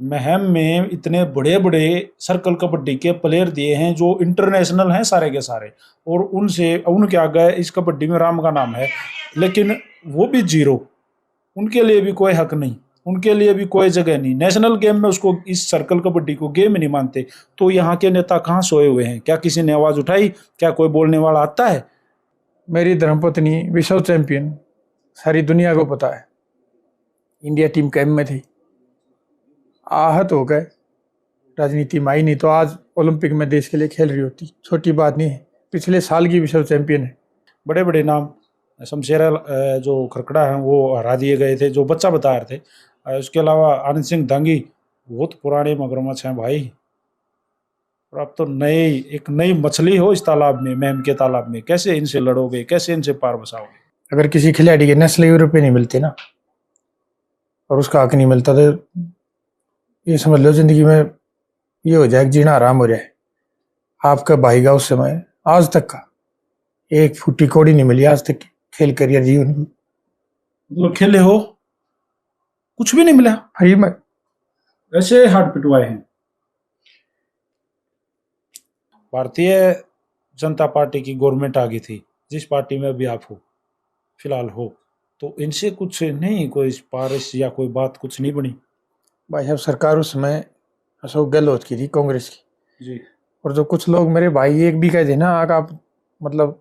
महम में इतने बड़े बड़े सर्कल कबड्डी के प्लेयर दिए हैं जो इंटरनेशनल हैं सारे के सारे, और उनसे उनके आगे इस कबड्डी में राम का नाम है, लेकिन वो भी जीरो। उनके लिए भी कोई हक नहीं, उनके लिए भी कोई जगह नहीं। नेशनल गेम में उसको, इस सर्कल कबड्डी को गेम नहीं मानते। तो यहाँ के नेता कहाँ सोए हुए हैं? क्या किसी ने आवाज उठाई? क्या कोई बोलने वाला आता है? मेरी धर्मपत्नी विश्व चैंपियन, सारी दुनिया को पता है, इंडिया टीम कैंप में थी, आहत हो गए, राजनीति में आई, नहीं तो आज ओलंपिक में देश के लिए खेल रही होती। छोटी बात नहीं है, पिछले साल की विश्व चैंपियन है। बड़े बड़े नाम, शमशेर जो खरकड़ा हैं वो हरा दिए गए थे, जो बच्चा बता रहे थे। उसके अलावा आनंद सिंह धांगी बहुत पुराने मगरमच्छ हैं भाई। और अब तो एक नई मछली हो इस तालाब में, मैम के तालाब में, कैसे इनसे लड़ोगे? कैसे इनसे पार बसाओगे? अगर किसी खिलाड़ी के नेशनल रुपये नहीं मिलते ना, और उसका हक नहीं मिलता, तो ये समझ लो जिंदगी में ये हो जाए, जीना आराम हो जाए। आपका भाई का उस समय आज तक का एक फुटी कौड़ी नहीं मिली आज तक की खेल करियर जीवन की। मतलब खेले हो, कुछ भी नहीं मिला, फ्री में ऐसे हाथ पिटवाए हैं। भारतीय जनता पार्टी की गवर्नमेंट आ गई थी, जिस पार्टी में अभी आप हो, फिलहाल हो, तो इनसे कुछ नहीं, कोई सिफारिश या कोई बात कुछ नहीं बनी? भाई साहब, सरकार उस समय अशोक गहलोत की थी, कांग्रेस की जी। और जो कुछ लोग मेरे भाई एक भी कहते ना, आप मतलब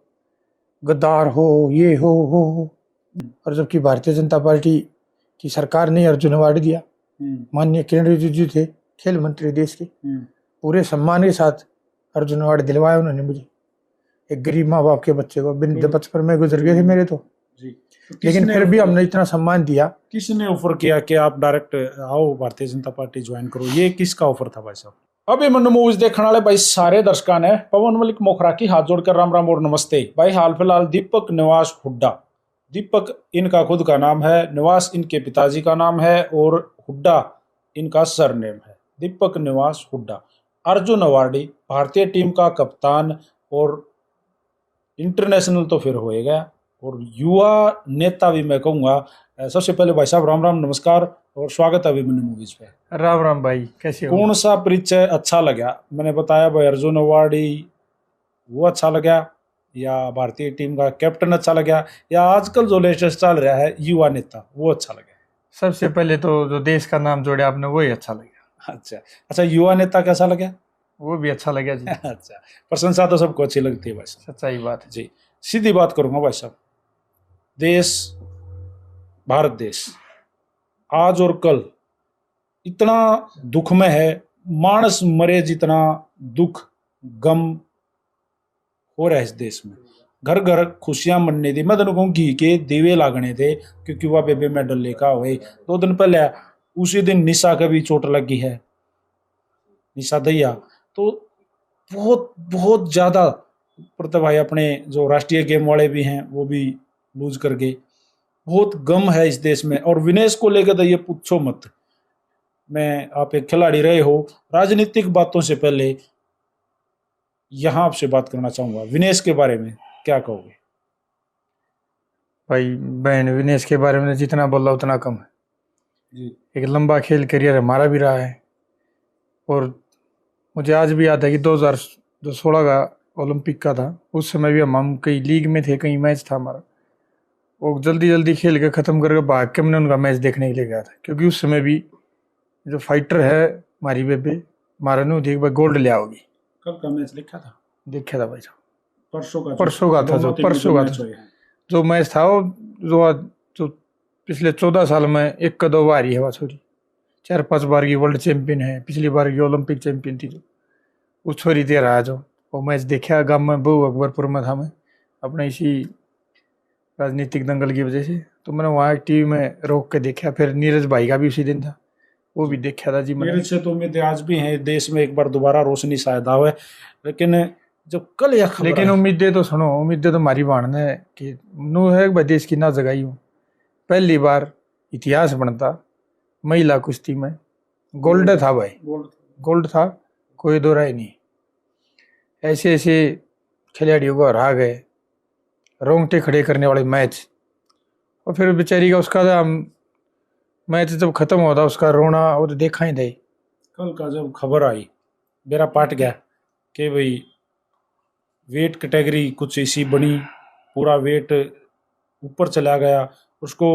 गद्दार हो, ये हो। और जबकि भारतीय जनता पार्टी की सरकार ने अर्जुन अवार्ड दिया, माननीय किरण रिजिजू थे खेल मंत्री देश के, पूरे सम्मान के साथ अर्जुन अवार्ड दिलवाया उन्होंने मुझे, एक गरीब माँ बाप के बच्चे को। बचपन में गुजर गए थे मेरे तो जी। लेकिन फिर भी हमने इतना सम्मान दिया। किसने ऑफर किया कि आप डायरेक्ट आओ भारतीय जनता पार्टी ज्वाइन करो? ये किसका ऑफर था भाई साहब? अभिमन्यु मूवीज देखने वाले भाई सारे दर्शकों ने पवन मलिक मोखरा की हाथ जोड़कर राम राम और नमस्ते। भाई हाल फिलहाल दीपक निवास हुड्डा, दीपक इनका खुद का नाम है, निवास इनके पिताजी का नाम है और हुड्डा इनका सरनेम है। दीपक निवास हुड्डा अर्जुन अवार्डी, भारतीय टीम का कप्तान और इंटरनेशनल तो फिर होएगा, और युवा नेता भी मैं कहूँगा। सबसे पहले भाई साहब राम राम नमस्कार और स्वागत है अभिमन्यु मूवीज पे। राम राम भाई, कैसे हो? कौन सा परिचय अच्छा लगा? मैंने बताया भाई अर्जुन अवार्डी, वो अच्छा लगा, या भारतीय टीम का कैप्टन अच्छा लगा, या आजकल जो लेटेस्ट चल रहा है युवा नेता, वो अच्छा लगा? सबसे पहले तो जो देश का नाम जोड़े आपने, वही अच्छा लगा। अच्छा, युवा नेता कैसा लगा? वो भी अच्छा लगा जी। अच्छा, प्रशंसा तो सबको अच्छी लगती है भाई साहब, सच्चाई बात है जी। सीधी बात करूंगा भाई साहब, देश, भारत देश आज और कल इतना दुख में है, मानस मरे जितना दुख गम हो रहा है इस देश में। घर घर खुशियां मनने थी, मैं तेन कहूँ घी के दीवे लागने थे, क्योंकि वह बेबे मेडल लेकर हुए 2 दिन पहले। उसी दिन निशा का भी चोट लगी है, निशा दैया। तो बहुत बहुत ज्यादा प्रतिभा, अपने जो राष्ट्रीय गेम वाले भी हैं वो भी लूज कर गए। बहुत गम है इस देश में। और विनेश को लेकर तो ये पूछो मत। मैं, आप एक खिलाड़ी रहे हो, राजनीतिक बातों से पहले यहाँ आपसे बात करना चाहूंगा, विनेश के बारे में क्या कहोगे? भाई बहन, विनेश के बारे में जितना बोला उतना कम है जी। एक लंबा खेल करियर हमारा भी रहा है, और मुझे आज भी याद है कि 2016 का ओलंपिक का था, उस समय भी हम कई लीग में थे, कई मैच था हमारा, वो जल्दी जल्दी खेल के ख़त्म करके भाग के मैंने उनका मैच देखने के लिए गया था। क्योंकि उस समय भी जो फाइटर है हमारी बेबे मारनू थी, भाई गोल्ड ले आओगी। कब का मैच देखा था? देखा था भाई साहब, परसों का था, जो परसों का था जो मैच था, वो जो पिछले 14 साल में 1 का 2 बार ही है वो छोरी, 4-5 बार की वर्ल्ड चैंपियन है, पिछली बार की ओलंपिक चैंपियन थी, जो वो छोरी दे रहा है। जो वो मैच देखा गाँव में, बहु अकबरपुर में था मैं, अपने इसी राजनीतिक दंगल की वजह से, तो मैंने वहाँ टीवी में रोक के देखा। फिर नीरज भाई का भी उसी दिन था, वो भी देखा था जी मैंने। मेरे से तो उम्मीदें आज भी हैं देश में एक बार दोबारा रोशनी शायद आवे, लेकिन जब कल यह खबर, लेकिन उम्मीदें तो सुनो, उम्मीदें तो हमारी बाण है कि नू है भाई देश की ना जगाई हूँ। पहली बार इतिहास बनता महिला कुश्ती में, गोल्ड था भाई, गोल्ड था, कोई दो राय नहीं। ऐसे ऐसे खिलाड़ियों को हरा गए, रोंगटे खड़े करने वाले मैच। और फिर बेचारी का उसका मैच जब खत्म होता उसका रोना, वो तो देखा ही नहीं। कल का जब खबर आई मेरा पाट गया कि भाई वेट कैटेगरी कुछ ऐसी बनी, पूरा वेट ऊपर चला गया, उसको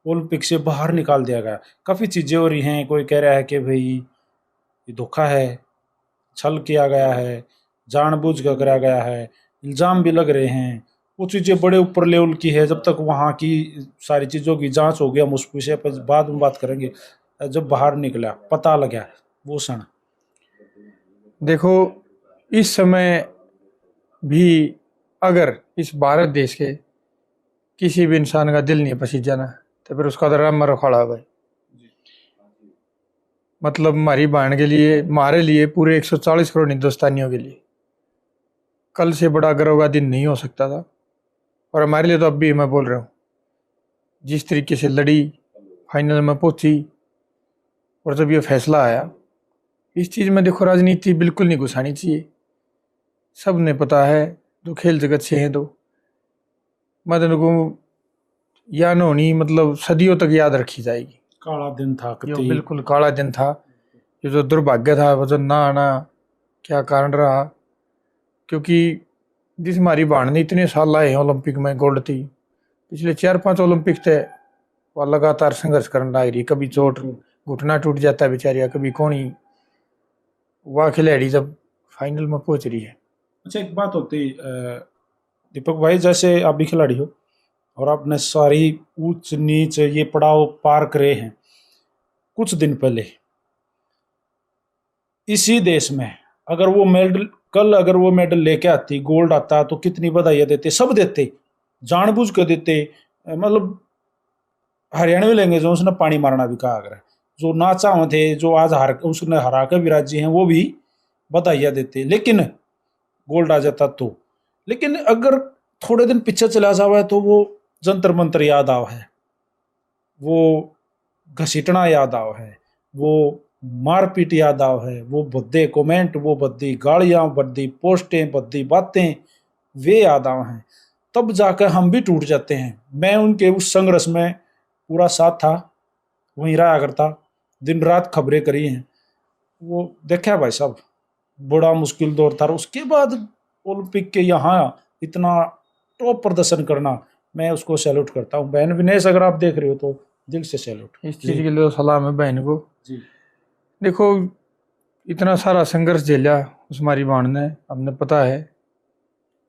ओलंपिक से बाहर निकाल दिया गया। काफ़ी चीज़ें हो रही हैं, कोई कह रहा है कि भाई ये धोखा है, छल किया गया है, जानबूझ कर करा गया है, इल्ज़ाम भी लग रहे हैं। वो चीज़ें बड़े ऊपर लेवल की है, जब तक वहाँ की सारी चीज़ों की जांच होगी हम उस विषय पर बाद में बात करेंगे। जब बाहर निकला पता लगा वो क्षण। देखो, इस समय भी अगर इस भारत देश के किसी भी इंसान का दिल नहीं पसीज जाना तो फिर उसका तो मर खड़ा भाई। मतलब हमारी बहन के लिए, हमारे लिए, पूरे 140 करोड़ हिंदुस्तानियों के लिए कल से बड़ा गर्व का दिन नहीं हो सकता था। और हमारे लिए तो अब भी, मैं बोल रहा हूँ, जिस तरीके से लड़ी, फाइनल में पहुंची, और जब ये फैसला आया, इस चीज़ में देखो राजनीति बिल्कुल नहीं घुसानी चाहिए। सब ने पता है जो खेल जगत से हैं, तो मतलब को या न होनी, मतलब सदियों तक याद रखी जाएगी। काला दिन था ये कति। बिल्कुल काला दिन था। ये जो दुर्भाग्य था वजन ना आना, क्या कारण रहा, क्योंकि जिस हमारी बहन ने इतने साल लाए हैं ओलंपिक में गोल्ड थी, पिछले 4-5 ओलंपिक थे वह लगातार संघर्ष करने लग रही। कभी चोट, घुटना टूट जाता है बेचारिया, कभी कोनी, वह खिलाड़ी जब फाइनल में पहुंच रही है। अच्छा, एक बात होती दीपक भाई, जैसे आप भी खिलाड़ी हो और आपने सारी ऊंच नीच ये पड़ाव पार करे हैं, कुछ दिन पहले इसी देश में अगर वो मेडल, कल अगर वो मेडल लेके आती, गोल्ड आता, तो कितनी बधाइयां देते, सब देते, जानबूझ कर देते। मतलब हरियाणा में लेंगे जो उसने पानी मारना भी कहा, अगर जो नाचा हुए थे, जो आज हार उसने हरा कर भी राज्य हैं, वो भी बधाइयां देते, लेकिन गोल्ड आ जाता तो। लेकिन अगर थोड़े दिन पीछे चला जावा तो वो जंतर मंतर याद आव है, वो घसीटना याद आव है, वो मारपीट याद आव है, वो भद्दे कमेंट, वो भद्दी गालियां, भद्दी पोस्टें, भद्दी बातें, वे याद आव हैं। तब जाकर हम भी टूट जाते हैं। मैं उनके उस संघर्ष में पूरा साथ था, वहीं रहा करता, दिन रात खबरें करी हैं, वो देखा भाई साहब, बड़ा मुश्किल दौर था। उसके बाद ओलंपिक के यहाँ इतना टॉप प्रदर्शन करना, मैं उसको सैल्यूट करता हूँ। बहन विनेश, अगर आप देख रहे हो तो दिल से सैल्यूट। इस चीज़ के लिए तो सलाम है बहन को। जी। देखो, इतना सारा संघर्ष झेला उस हमारी बहन ने, हमने पता है।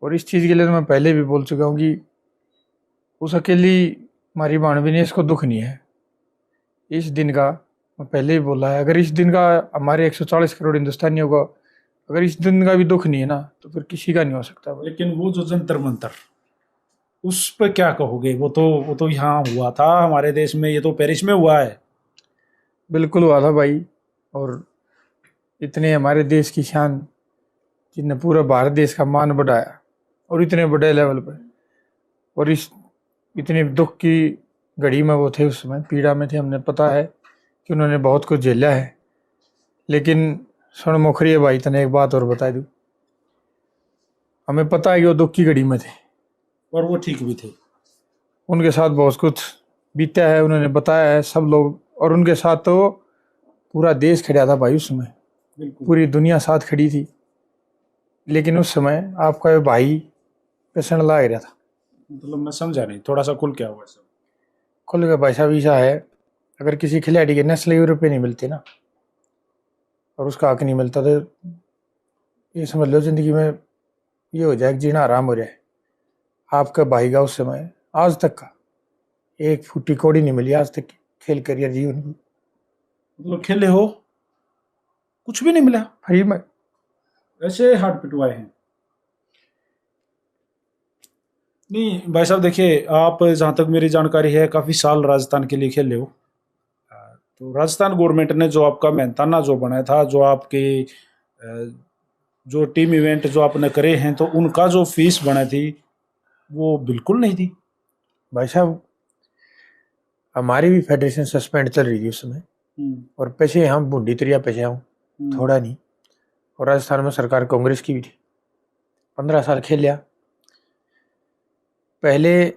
और इस चीज़ के लिए तो मैं पहले भी बोल चुका हूँ कि उस अकेली हमारी बहन विनेश को दुख नहीं है इस दिन का। मैं पहले ही बोला है, अगर इस दिन का हमारे 140 करोड़ हिंदुस्तानियों को अगर इस दिन का भी दुख नहीं है ना, तो फिर किसी का नहीं हो सकता भाई। लेकिन वो जो जंतर मंतर, उस पर क्या कहोगे? वो तो यहाँ हुआ था हमारे देश में, ये तो पेरिस में हुआ है। बिल्कुल हुआ था भाई। और इतने हमारे देश की शान, जिनने पूरा भारत देश का मान बढ़ाया, और इतने बड़े लेवल पर, और इस इतने दुख की घड़ी में वो थे, उस समय पीड़ा में थे। हमने पता है कि उन्होंने बहुत कुछ झेला है। लेकिन सुन मुखरी भाई, तने एक बात और बता दूं, हमें पता है कि वो दुख की घड़ी में थे और वो ठीक भी थे। उनके साथ बहुत कुछ बीता है, उन्होंने बताया है सब लोग। और उनके साथ तो पूरा देश खड़ा था भाई उस समय, बिल्कुल। पूरी दुनिया साथ खड़ी थी। लेकिन उस समय आपका ये भाई पेशेंट ला रहा था। मतलब मैं समझा नहीं, थोड़ा सा खुल क्या हुआ सब। खुल के भाई साहब ऐसा है, अगर किसी खिलाड़ी के नेशनल रुपये नहीं मिलते ना, और उसका हक नहीं मिलता, तो ये समझ लो जिंदगी में ये हो जाए कि जीना आराम हो जाए। आपका भाई का उस समय आज तक का एक फुटी कौड़ी नहीं मिली आज तक की खेल करियर जीवन की। मतलब खेले हो, कुछ भी नहीं मिला, फ्री में। ऐसे हाथ पिटवाए हैं। नहीं भाई साहब, देखिए, आप जहाँ तक मेरी जानकारी है काफ़ी साल राजस्थान के लिए खेले हो। तो राजस्थान गवर्नमेंट ने जो आपका मेहनताना जो बनाया था, जो आपके जो टीम इवेंट जो आपने करे हैं, तो उनका जो फीस बना थी वो बिल्कुल नहीं थी। भाई साहब, हमारी भी फेडरेशन सस्पेंड चल रही थी उस समय, और पैसे हम बूढ़ी तरिया पैसे आऊँ, थोड़ा नहीं। और राजस्थान में सरकार कांग्रेस की भी थी। 15 साल खेल लिया। पहले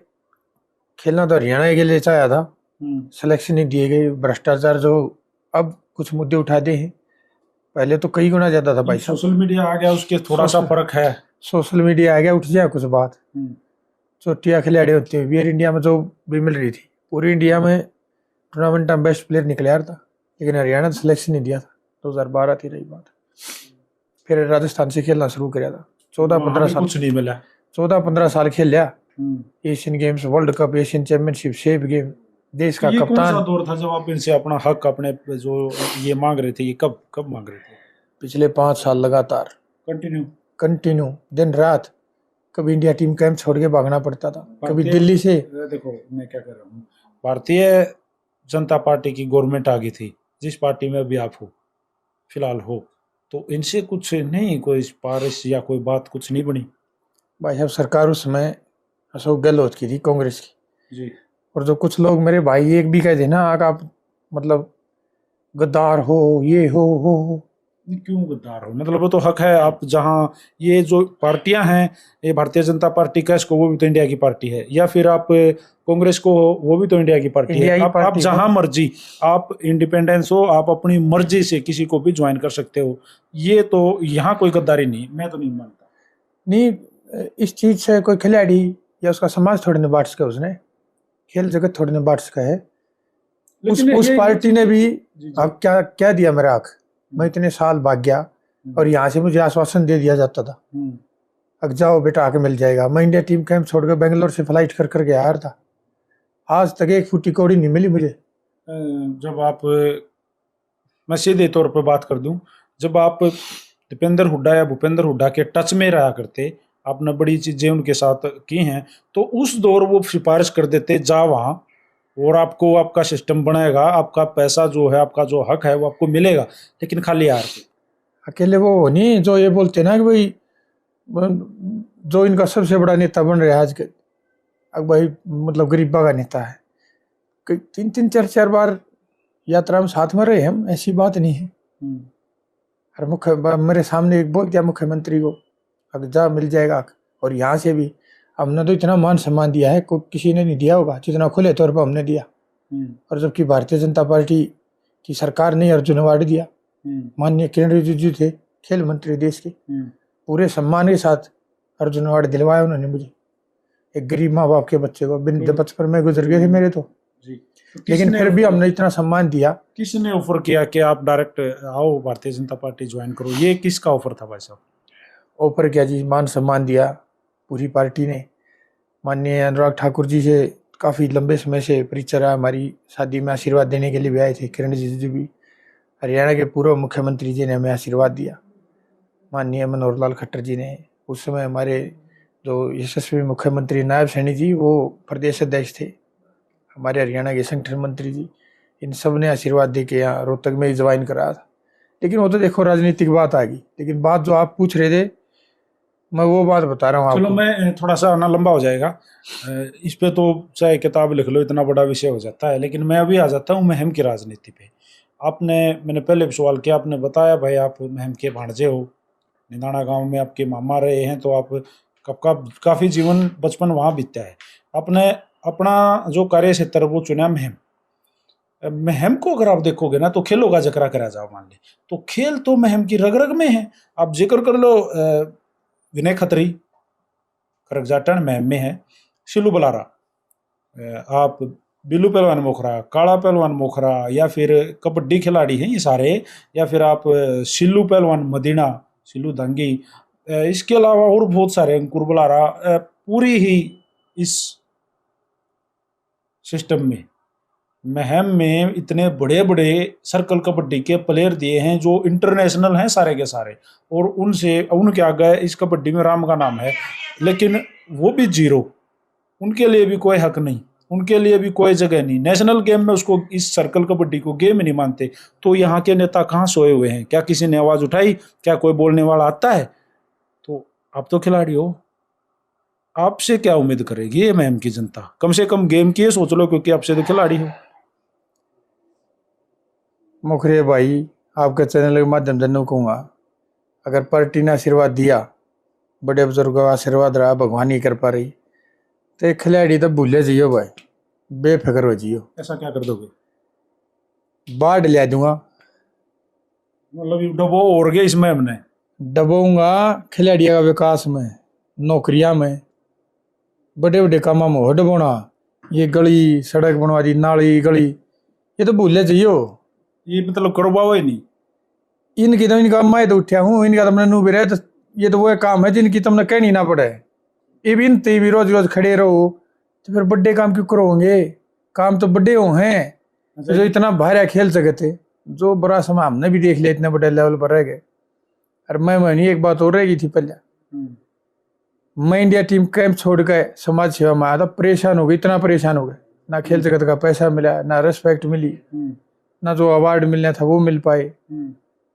खेलना तो हरियाणा के लिए चाहा था, सिलेक्शन नहीं दिए गए, भ्रष्टाचार जो अब कुछ मुद्दे उठाते हैं, पहले तो कई गुना ज्यादा था भाई साहब। सोशल मीडिया आ गया उसके थोड़ा सा सोशल- फर्क है। सोशल मीडिया आ गया, उठ जाए कुछ बात, चोटियां खिलाड़ी होती है वीर इंडिया में जो भी मिल रही थी, पूरी इंडिया में टूर्नामेंट में बेस्ट प्लेयर निकले यार था, लेकिन हरियाणा ने सिलेक्शन नहीं दिया था। 2012 थी रही बात। फिर राजस्थान से खेलना शुरू किया था, 14-15 साल, कुछ नहीं मिला। 14-15 साल खेल लिया। Asian games, world cup, Asian championship, safe game, देश का ये कौन सा कप्तान। दौर था जब आप इनसे अपना हक अपने जो ये मांग रहे थे, ये कब कब मांग रहे थे? पिछले 5 साल लगातार कंटिन्यू दिन रात। कभी इंडिया टीम कैंप छोड़ के भागना पड़ता था, कभी दिल्ली से। देखो मैं क्या कर रहा हूँ, भारतीय जनता पार्टी की गवर्नमेंट आ गई थी, जिस पार्टी में अभी आप हो फिलहाल हो, तो इनसे कुछ नहीं, कोई सिफारिश या कोई बात कुछ नहीं बनी? भाई साहब सरकार उस समय अशोक गहलोत की थी, कांग्रेस की जी। और जो कुछ लोग मेरे भाई एक भी कहते ना आप मतलब गद्दार हो, ये हो। क्यों गद्दार हो? मतलब वो तो हक है। आप जहाँ ये जो पार्टियां हैं, ये भारतीय जनता पार्टी का इसको, वो भी तो इंडिया की पार्टी है, या फिर आप कांग्रेस को हो, वो भी तो इंडिया की पार्टी इंडिया है। की आप पार्टी जहाँ को। मर्जी, आप इंडिपेंडेंस हो, आप अपनी मर्जी से किसी को भी ज्वाइन कर सकते हो। ये तो यहाँ कोई गद्दारी नहीं, मैं तो नहीं मानता। नहीं, इस चीज से कोई खिलाड़ी या उसका समाज थोड़ी ने बांट सका, उसने खेल जगत थोड़ी ने बांट सका है। उस पार्टी ने भी अब क्या क्या दिया मेरा हक, मैं इतने साल भाग गया और यहाँ से मुझे आश्वासन दे दिया जाता था, अब जाओ बेटा आके मिल जाएगा। मैं इंडिया टीम कैंप छोड़कर बेंगलोर से फ्लाइट कर कर गया यार था, आज तक एक फुटी कौड़ी नहीं मिली मुझे। जब आप, मैं सीधे तौर पर बात कर दूं, जब आप दीपेंद्र हुड्डा या भूपेंद्र हुड्डा के टच में रहा करते, आपने बड़ी चीजें उनके साथ की हैं, तो उस दौर वो सिफारिश कर देते जा वहाँ, और आपको आपका सिस्टम बनाएगा, आपका पैसा जो है, आपका जो हक है वो आपको मिलेगा, लेकिन खाली यार के। अकेले वो नहीं जो ये बोलते ना कि भाई जो इनका सबसे बड़ा नेता बन रहा है आज के, अब भाई मतलब गरीबा का नेता है, 3-4 बार यात्रा में साथ में रहे हम, ऐसी बात नहीं है। और मेरे सामने एक बोल दिया मुख्यमंत्री को, अब जा मिल जाएगा। और यहाँ से भी हमने तो इतना मान सम्मान दिया है, कोई किसी ने नहीं दिया होगा जितना खुले तौर पर हमने दिया। और जबकि भारतीय जनता पार्टी की सरकार ने अर्जुन अवार्ड दिया, माननीय किरण रिजिजू थे खेल मंत्री देश के, पूरे सम्मान के साथ अर्जुन अवार्ड दिलवाया उन्होंने मुझे, एक गरीब माँ बाप के बच्चे को। बचपन में गुजर गए थे मेरे तो, लेकिन फिर भी हमने इतना सम्मान दिया। किसने ऑफर किया कि आप डायरेक्ट आओ भारतीय जनता पार्टी ज्वाइन करो? ये किसका ऑफर था भाई साहब? ऑफर किया जी, मान सम्मान दिया पूरी पार्टी ने। माननीय अनुराग ठाकुर जी से काफ़ी लंबे समय से परिचय रहा, हमारी शादी में आशीर्वाद देने के लिए भी आए थे। किरण रिजिजू भी, हरियाणा के पूर्व मुख्यमंत्री जी ने हमें आशीर्वाद दिया। माननीय मनोहर लाल खट्टर जी ने, उस समय हमारे जो यशस्वी मुख्यमंत्री नायब सैनी जी, वो प्रदेश अध्यक्ष थे। हमारे हरियाणा के संगठन मंत्री जी, इन सब ने आशीर्वाद दे के यहाँ रोहतक में ही ज्वाइन कराया था। लेकिन वो तो देखो राजनीतिक बात आ गई, लेकिन बात जो आप पूछ रहे थे मैं वो बात बता रहा हूँ आपको। चलो मैं थोड़ा सा ना लंबा हो जाएगा इस पे, तो चाहे किताब लिख लो, इतना बड़ा विषय हो जाता है। लेकिन मैं अभी आ जाता हूँ महम की राजनीति पे। मैंने पहले भी सवाल किया, आपने बताया भाई आप महम के भांजे हो, निदाना गांव में आपके मामा रहे हैं, तो आप काफी जीवन बचपन वहां बीता है। आपने अपना जो कार्य क्षेत्र वो चुना महम। महम को अगर आप देखोगे ना, तो खेलों का जिक्र करा जाओ मान ले, तो खेल तो महम की रग रग में है। आप जिक्र कर लो विनय खत्री, खरक जाटन महम में है। शिलू बलारा, आप बिल्लू पहलवान मोखरा, काला पहलवान मोखरा, या फिर कबड्डी खिलाड़ी हैं ये सारे, या फिर आप शिल्लू पहलवान मदीना, शिल्लू दंगी, इसके अलावा और बहुत सारे, अंकुर बुलारा, पूरी ही इस सिस्टम में महम में इतने बड़े बड़े सर्कल कबड्डी के प्लेयर दिए हैं जो इंटरनेशनल हैं सारे के सारे, और उनके आगे इस कबड्डी में राम का नाम है, लेकिन वो भी जीरो। उनके लिए भी कोई हक नहीं, उनके लिए भी कोई जगह नहीं। नेशनल गेम में उसको, इस सर्कल कबड्डी को गेम नहीं मानते। तो यहाँ के नेता कहाँ सोए हुए हैं? क्या किसी ने आवाज उठाई? क्या कोई बोलने वाला आता है? तो आप तो खिलाड़ी हो, आपसे क्या उम्मीद करेगी ये महम की जनता? कम से कम गेम की सोच लो, क्योंकि आपसे तो खिलाड़ी हो। मुखरे भाई, आपके चैनल के माध्यम से नहीं कहूँगा, अगर पार्टी ने आशीर्वाद दिया, बड़े बुजुर्गों का आशीर्वाद रहा, भगवान ही कर पा रही, तो एक खिलाड़ी तो भूले जियो भाई, बेफिक्र हो जियो। ऐसा क्या कर दोगे? बाढ़ ले दूंगा, मतलब ये डबो और गया इसमें हमने। डबोऊंगा खिलाड़ियों का विकास में, नौकरियां में, बड़े बड़े कामों में हो डबोना। ये गली सड़क बनवा दी, नाली गली, ये तो भूले जाइयो। ये मतलब करवाओ ही नहीं। इनकी तो, इनका मैं तो उठा हूँ, इनका तो मैंने नू भी रहे, तो ये तो वो काम है जिनकी तुमने कहनी ना पड़े। ये भी इनते भी रोज रोज खड़े रहो तो फिर बड़े काम क्यों करोगे? काम तो बड़े हो हैं अच्छा, जो इतना भारी खेल सके थे, जो बड़ा समय हमने भी देख लिया, इतने बड़े लेवल पर रह गए। और मैं नहीं, एक बात और रह गई थी पहले, मैं इंडिया टीम कैंप छोड़ के समाज सेवा में आया था, परेशान हो गई, इतना परेशान हो गए। ना खेल जगत का पैसा मिला, ना रेस्पेक्ट मिली, ना जो अवार्ड मिलना था वो मिल पाए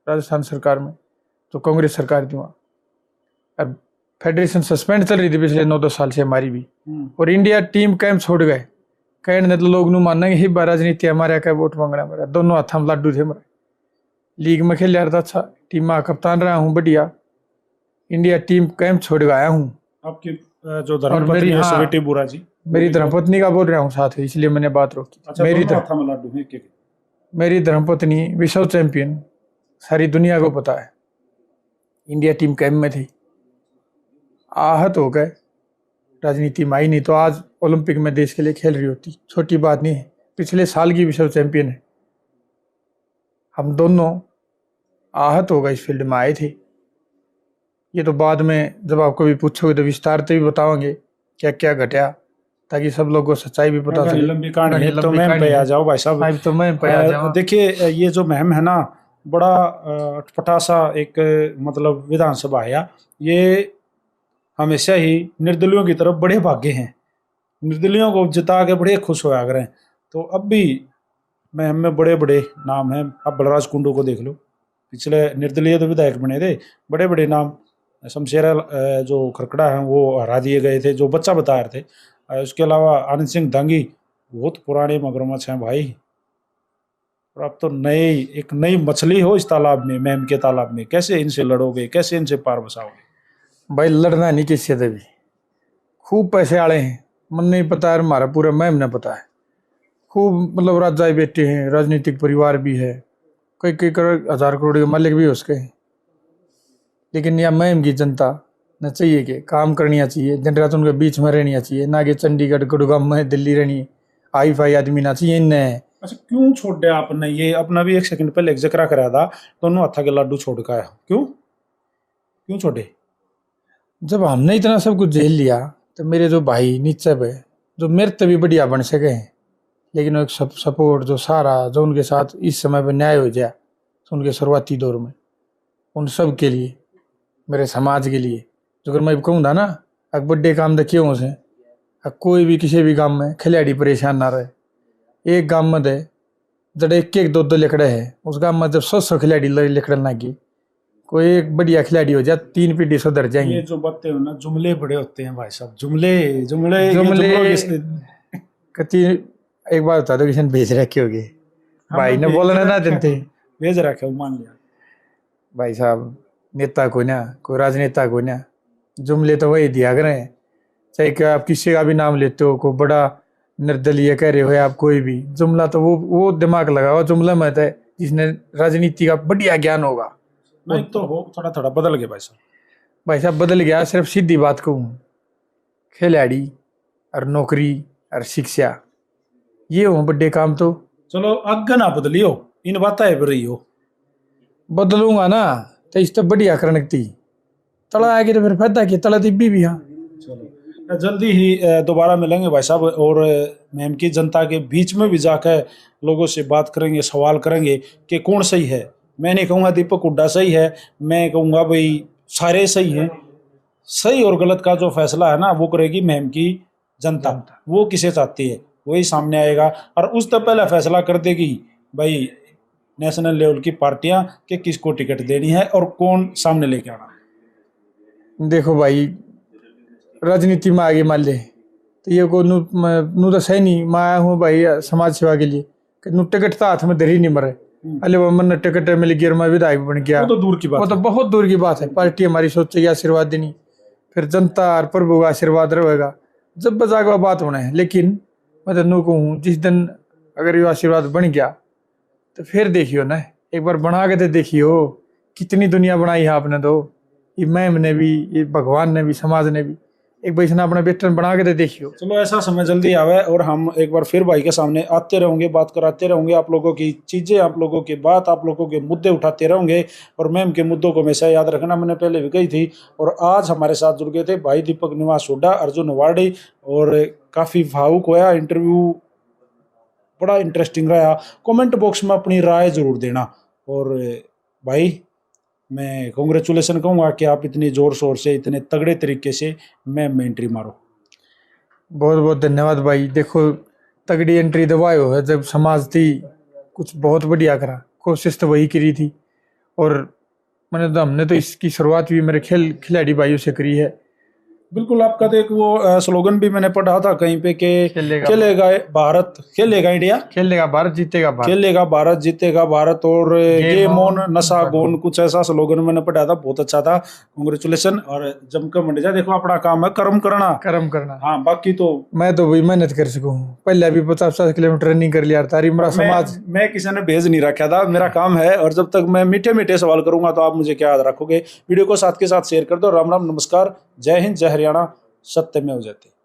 राजस्थान सरकार में, तो कांग्रेस सरकार थी वहाँ। और फेडरेशन सस्पेंड चल रही थी पिछले 9-10 साल से हमारी भी, और इंडिया टीम कैंप छोड़ गए। कहने तो लोग नू मानेंगे ही राजनीति हमारे क्या वोट मांगना मेरा, दोनों हाथ में लाडू थे मेरे। लीग में खेल रहा था, अच्छा टीम में कप्तान रहा हूँ, बढ़िया। इंडिया टीम कैंप छोड़ के आया हूँ। आपकी जो और धर्मपत्नी मेरी, है हाँ, स्वीटी बुरा जी, मेरी धर्मपत्नी का बोल रहा हूँ साथ ही, इसलिए मैंने बात रोकी। अच्छा मेरी दोनों हाथों में लाडू हैं के? मेरी धर्मपत्नी विश्व चैंपियन, सारी दुनिया को पता है, इंडिया टीम कैंप में थी, आहत हो गए, राजनीति में आई, नहीं तो आज ओलंपिक में देश के लिए खेल रही होती। छोटी बात नहीं है, पिछले साल की विश्व चैंपियन है। हम दोनों आहत हो गए, इस फील्ड में आए थे। ये तो बाद में जब आपको भी पूछोगे तो विस्तार से भी बताओगे क्या क्या घटा, ताकि सब लोगों को सच्चाई भी पता चले। लंबी कहानी है, तो लंबी मैं कहानी पे आ है। जाओ भाई साहब। अब तो मैं पे आ जाऊँ। देखिए ये जो महम है ना, बड़ा अटपटा सा एक मतलब विधानसभा है। ये हमेशा ही निर्दलियों की तरफ बड़े भागे हैं, निर्दलियों को जिता के बड़े खुश होया करें। तो अब भी महम में बड़े बड़े नाम हैं। अब बलराज कुंडू को देख लो, पिछले निर्दलीय तो विधायक बने थे, बड़े बड़े नाम। शमशेरा जो खरकड़ा हैं वो हरा दिए गए थे, जो बच्चा बता रहे थे। उसके अलावा आनंद सिंह दांगी बहुत पुराने मगरमच्छ हैं भाई। और अब तो एक नई मछली हो इस तालाब में, मैम के तालाब में, कैसे इनसे लड़ोगे, कैसे इनसे पार बसाओगे? भाई लड़ना नहीं किसी से भी, खूब पैसे वाले हैं, मन नहीं पता है, हमारा पूरा मैम ने पता है। खूब मतलब राजाई बेटे हैं, राजनीतिक परिवार भी है, कई कई करोड़ 1000 करोड़ के मालिक भी उसके हैं। लेकिन यह मैम की जनता न चाहिए कि काम करनी चाहिए, दिन रात उनके बीच में रहनी चाहिए, ना कि चंडीगढ़ गुड़गांव में दिल्ली रहनी। आई फाई आदमी ना चाहिए इन्हें। अच्छा क्यों छोड़ दिया आपने? ये अपना भी एक सेकंड पहले एक जिक्र कराया था, दोनों हत्था के लाडू छोड़ के आया, क्यों क्यों छोड़े? जब हमने इतना सब कुछ झेल लिया तो मेरे जो भाई नीचे पे, जो मेरे से भी बढ़िया बन सके हैं, लेकिन वो एक सपोर्ट जो सारा जो उनके साथ इस समय पे न्याय हो जाए, तो उनके शुरुआती दौर में उन सब के लिए, मेरे समाज के लिए, जो अगर मैं कहूँ ना, अगर बड्डे काम देखिए उसे, कोई भी किसी भी गांव में खिलाड़ी परेशान ना रहे। एक गांव में दे जब एक एक दो दो लिखड़े है, उस गांव में जब 100 खिलाड़ी लिखड़न लगी, कोई एक बढ़िया खिलाड़ी हो जाए, 3 पीढ़ी सुधर ये जाएंगे। जो बातें हो ना, जुमले बड़े होते हैं भाई साहब, जुमले जुमले ये जुमले जुमलों की- कति एक बात बता दो, किसी ने भेज रखे होगे, भाई ने भेज बोलना ना रखे देते। भेज रखे हो, मान लिया। भाई साहब नेता को ना, कोई राजनेता को ना, जुमले तो वही दिया करें, चाहे कि आप किसी का भी नाम लेते हो, कोई बड़ा निर्दलीय कह रहे हो आप, कोई भी जुमला तो वो दिमाग लगाओ जुमला में है, जिसने राजनीति का बढ़िया ज्ञान होगा। नहीं तो हो थोड़ा थोड़ा बदल गया भाई साहब। भाई साहब बदल गया, सिर्फ सीधी बात कहूँ, खिलाड़ी और नौकरी और शिक्षा, ये हो बड़े काम। तो चलो आगे ना बदलियो, इन बातें पर रही हो। बदलूंगा ना तो इस तो बढ़िया करने थी, तला आगे तो फिर फायदा किया, तला दिब्बी भी। हाँ चलो जल्दी ही दोबारा मिलेंगे भाई साहब, और मैम की जनता के बीच में भी जाकर लोगों से बात करेंगे, सवाल करेंगे कि कौन सही है। मैं नहीं कहूँगा दीपक हुड्डा सही है, मैं कहूँगा भाई सारे सही हैं। सही और गलत का जो फैसला है ना, वो करेगी मैम की जनता। वो किसे चाहती है वही सामने आएगा, और उस तक पहला फैसला कर देगी भाई नेशनल लेवल की पार्टियां कि किसको टिकट देनी है और कौन सामने लेके आना। देखो भाई, राजनीति में आगे मान ले तो ये को नू तो सही नहीं, मैं आया हूँ भाई समाज सेवा के लिए, कि नू टिकट तो हाथ में धर ही नहीं मरे। अले वो मन टिकट मिल गया, मैं विधायक बन गया, वो तो दूर की बात वो तो है। बहुत दूर की बात है। पार्टी हमारी सोचेगी आशीर्वाद देनी, फिर जनता और प्रभु का आशीर्वाद रहेगा, जब बजा बात होना है। लेकिन मैं तो नू कहूँ, जिस दिन अगर ये आशीर्वाद बन गया तो फिर देखियो ना, एक बार बना के तो देखियो, कितनी दुनिया बनाई है आपने तो, ये मैम ने भी, ये भगवान ने भी, समाज ने भी। एक बार इसने अपना वेस्टर्न बना के तो देखियो। चलो ऐसा समय जल्दी आवे और हम एक बार फिर भाई के सामने आते रहेंगे, बात कराते रहेंगे, आप लोगों की चीजें, आप लोगों की बात, आप लोगों के मुद्दे उठाते रहेंगे। और मैम के मुद्दों को हमेशा याद रखना, मैंने पहले भी कही थी। और आज हमारे साथ जुड़ गए थे भाई दीपक निवास हुड्डा, अर्जुन अवार्डी, और काफी भावुक होया इंटरव्यू, बड़ा इंटरेस्टिंग रहा। कमेंट बॉक्स में अपनी राय जरूर देना। और भाई मैं कॉन्ग्रेचुलेसन कहूँगा कि आप इतनी जोर शोर से, इतने तगड़े तरीके से मैम में एंट्री मारो। बहुत बहुत धन्यवाद भाई। देखो, तगड़ी एंट्री दबायो है, जब समाज थी कुछ बहुत बढ़िया करा, कोशिश तो वही करी थी। और हमने तो इसकी शुरुआत भी मेरे खिलाड़ी भाइयों से करी है। बिल्कुल, आपका तो एक वो स्लोगन भी मैंने पढ़ा था कहीं पे कि खेलेगा भारत, खेलेगा इंडिया, खेलेगा भारत, जीतेगा भारत, खेलेगा भारत, जीतेगा भारत, और गेम ऑन, नशा गोन, कुछ ऐसा स्लोगन मैंने पढ़ा था, बहुत अच्छा था। कांग्रेचुलेशन। और जमकर मंडी जा, देखो अपना काम है कर्म करना। हाँ, बाकी तो मैं तो वही मेहनत कर सकूं। पहले भी 50 किलोमीटर रनिंग कर लिया तारी मेरा समाज। मैं किसी ने भेज नहीं रखा था, मेरा काम है। और जब तक मैं मीठे मीठे सवाल करूंगा तो आप मुझे क्या याद रखोगे। वीडियो को साथ के साथ शेयर कर दो। राम राम, नमस्कार, जय हिंद, जय हरियाणा, सत्यमेव जयते।